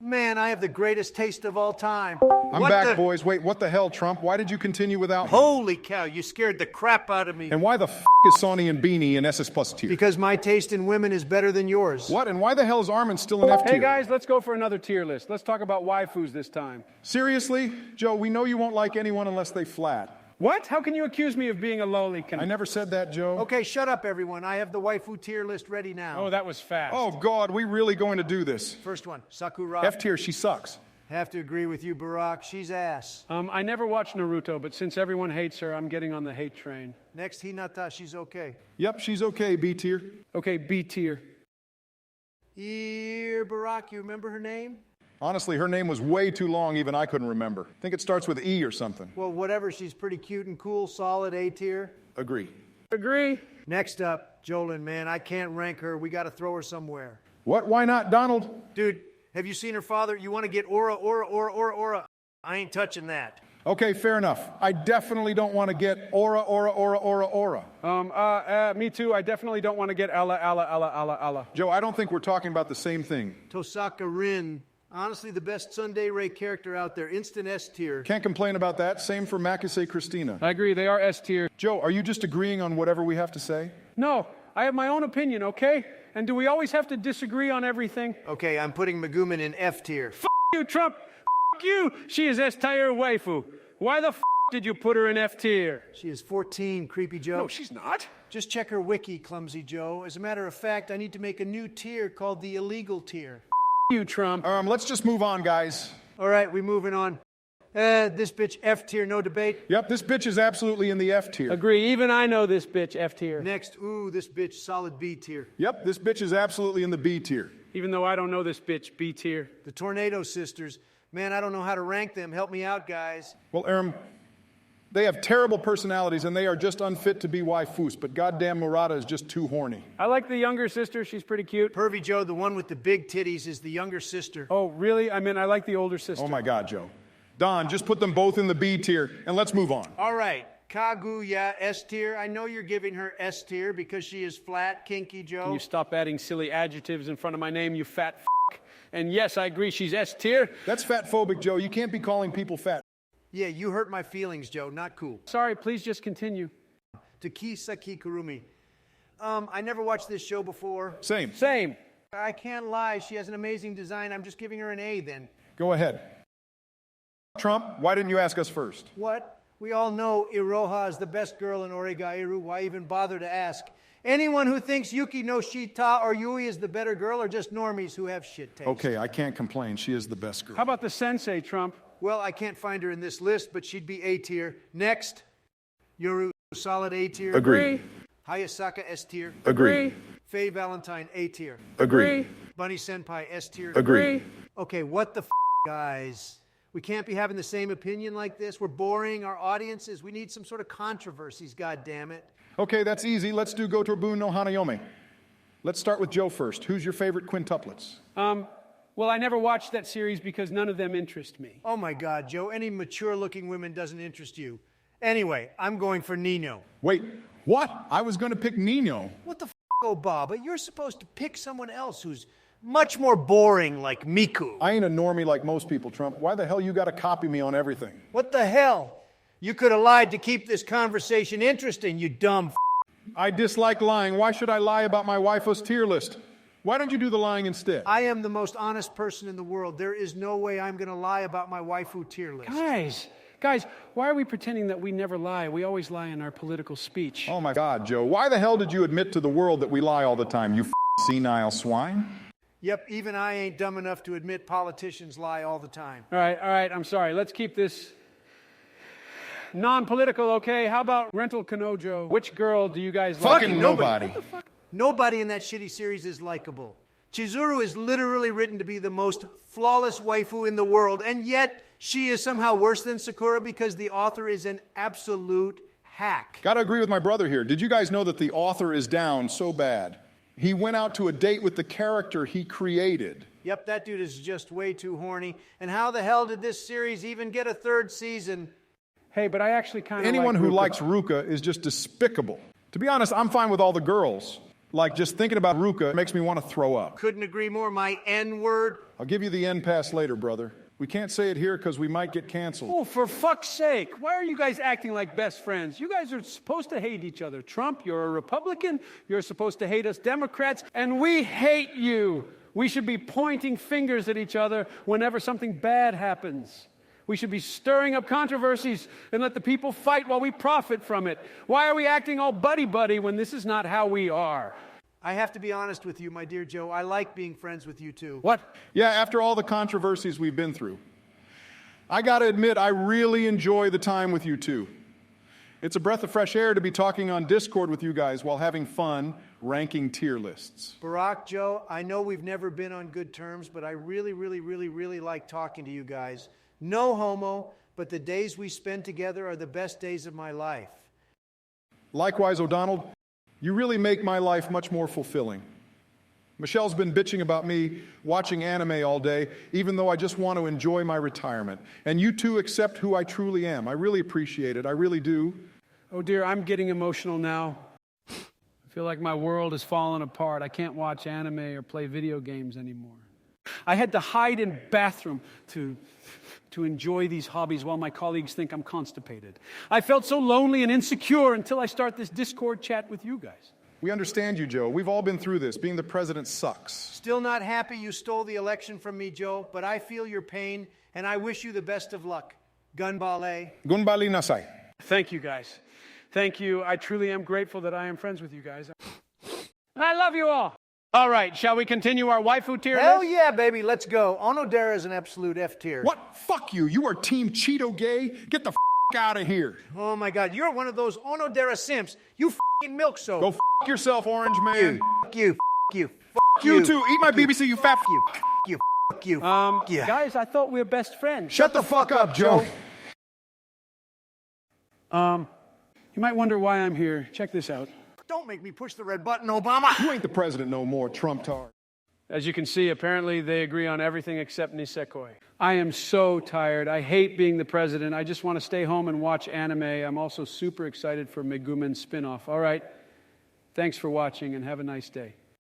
Man, I have the greatest taste of all time. I'm back, boys. Wait, what the hell, Trump? Why did you continue without me? Holy cow, you scared the crap out of me. And why the f*** is Sonny and Beanie in SS Plus tier? Because my taste in women is better than yours. What? And why the hell is Armin still in F tier? Hey guys, let's go for another tier list. Let's talk about waifus this time. Seriously? Joe, we know you won't like anyone unless they flat. What? How can you accuse me of being a lowly I never said that, Joe. Okay, shut up, everyone. I have the waifu tier list ready now. Oh, that was fast. Oh, God, we really going to do this? First one, Sakura. F tier, she sucks. Have to agree with you, Barack. She's ass. I never watched Naruto, but since everyone hates her, I'm getting on the hate train. Next, Hinata. She's okay. Yep, she's okay, B tier. Okay, B tier. Here, Barack, you remember her name? Honestly, her name was way too long, even I couldn't remember. I think it starts with E or something. Well, whatever. She's pretty cute and cool. Solid A tier. Agree. Agree. Next up, Jolyn, man. I can't rank her. We got to throw her somewhere. What? Why not, Donald? Dude, have you seen her father? You want to get aura. I ain't touching that. Okay, fair enough. I definitely don't want to get aura. Me too. I definitely don't want to get Ella. Joe, I don't think we're talking about the same thing. Tosaka Rin. Honestly, the best Sunday Ray character out there. Instant S tier. Can't complain about that. Same for Makise Christina. I agree. They are S tier. Joe, are you just agreeing on whatever we have to say? No, I have my own opinion, okay? And do we always have to disagree on everything? Okay, I'm putting Megumin in F tier. F you, Trump. F you. She is S-tier waifu. Why the f did you put her in F tier? She is 14, Creepy Joe. No, she's not. Just check her wiki, Clumsy Joe. As a matter of fact, I need to make a new tier called the illegal tier. You, Trump. Let's just move on, guys. All right, we moving on. This bitch F tier, no debate. Yep, this bitch is absolutely in the F tier. Agree. Even I know this bitch F tier. Next, this bitch solid B tier. Yep, this bitch is absolutely in the B tier. Even though I don't know this bitch, B tier. The Tornado Sisters. Man, I don't know how to rank them. Help me out, guys. Well, Aram, they have terrible personalities and they are just unfit to be waifus, but goddamn Murata is just too horny. I like the younger sister. She's pretty cute. Pervy Joe, the one with the big titties, is the younger sister. Oh, really? I mean, I like the older sister. Oh, my God, Joe. Don, just put them both in the B tier and let's move on. All right. Kaguya, S tier. I know you're giving her S tier because she is flat, kinky, Joe. Can you stop adding silly adjectives in front of my name, you fat f***? And yes, I agree, she's S tier. That's fat-phobic, Joe. You can't be calling people fat. Yeah, you hurt my feelings, Joe. Not cool. Sorry, please just continue. Takisaki Kurumi. I never watched this show before. Same. Same. I can't lie. She has an amazing design. I'm just giving her an A then. Go ahead. Trump, why didn't you ask us first? What? We all know Iroha is the best girl in Oregairu. Why even bother to ask? Anyone who thinks Yuki no Shita or Yui is the better girl are just normies who have shit taste. Okay, I can't complain. She is the best girl. How about the sensei, Trump? Well, I can't find her in this list, but she'd be A tier. Next, Yoru, solid A tier. Agree. Hayasaka, S tier. Agree. Faye Valentine, A tier. Agree. Bunny Senpai, S tier. Agree. Okay, what the guys? We can't be having the same opinion like this. We're boring our audiences. We need some sort of controversies, goddammit. Okay, that's easy. Let's do Gotobu no Hanayome. Let's start with Joe first. Who's your favorite quintuplets? Well, I never watched that series because none of them interest me. Oh my God, Joe, any mature-looking women doesn't interest you. Anyway, I'm going for Nino. Wait, what? I was going to pick Nino. What the Obaba? You're supposed to pick someone else who's much more boring like Miku. I ain't a normie like most people, Trump. Why the hell you got to copy me on everything? What the hell? You could have lied to keep this conversation interesting, you dumb I dislike lying. Why should I lie about my waifu's tier list? Why don't you do the lying instead? I am the most honest person in the world. There is no way I'm going to lie about my waifu tier list. Guys, why are we pretending that we never lie? We always lie in our political speech. Oh my God, Joe. Why the hell did you admit to the world that we lie all the time, you senile swine? Yep, even I ain't dumb enough to admit politicians lie all the time. All right, I'm sorry. Let's keep this non-political, okay? How about Rental Kanojo? Which girl do you guys like? Fucking nobody. What the fuck? Nobody in that shitty series is likable. Chizuru is literally written to be the most flawless waifu in the world, and yet she is somehow worse than Sakura because the author is an absolute hack. Gotta agree with my brother here. Did you guys know that the author is down so bad? He went out to a date with the character he created. Yep, that dude is just way too horny. And how the hell did this series even get a third season? Hey, but I actually kind of Anyone like who Ruka. likes Ruka is just despicable. To be honest, I'm fine with all the girls. Like, just thinking about Ruka makes me want to throw up. Couldn't agree more. My N-word. I'll give you the N pass later, brother. We can't say it here because we might get canceled. Oh, for fuck's sake. Why are you guys acting like best friends? You guys are supposed to hate each other. Trump, you're a Republican. You're supposed to hate us Democrats. And we hate you. We should be pointing fingers at each other whenever something bad happens. We should be stirring up controversies and let the people fight while we profit from it. Why are we acting all buddy-buddy when this is not how we are? I have to be honest with you, my dear Joe. I like being friends with you, too. What? Yeah, after all the controversies we've been through, I got to admit, I really enjoy the time with you two. It's a breath of fresh air to be talking on Discord with you guys while having fun ranking tier lists. Barack, Joe, I know we've never been on good terms, but I really, really, really, really like talking to you guys. No homo, but the days we spend together are the best days of my life. Likewise, O'Donnell, you really make my life much more fulfilling. Michelle's been bitching about me watching anime all day, even though I just want to enjoy my retirement. And you two accept who I truly am. I really appreciate it. I really do. Oh dear, I'm getting emotional now. I feel like my world is falling apart. I can't watch anime or play video games anymore. I had to hide in bathroom to enjoy these hobbies while my colleagues think I'm constipated. I felt so lonely and insecure until I start this Discord chat with you guys. We understand you, Joe. We've all been through this. Being the president sucks. Still not happy you stole the election from me, Joe, but I feel your pain, and I wish you the best of luck. Gunbale. Gunbali nasai. Thank you, guys. Thank you. I truly am grateful that I am friends with you guys. I love you all. All right, shall we continue our waifu tier Hell list? yeah, baby, let's go. Onodera is an absolute F tier. What? Fuck you. You are Team Cheeto Gay. Get the out of here. Oh my God, you're one of those Onodera simps. You f***ing milk soap. Go yourself, Orange Man. Fuck you. Fuck you. Fuck You too. Eat my BBC, you fat you. Fuck you. Fuck you. Yeah. Guys, I thought we were best friends. Shut the fuck up, Joe. You might wonder why I'm here. Check this out. Don't make me push the red button, Obama. You ain't the president no more, Trump tard. As you can see, apparently they agree on everything except Nisekoi. I am so tired. I hate being the president. I just want to stay home and watch anime. I'm also super excited for Megumin's spinoff. All right. Thanks for watching and have a nice day.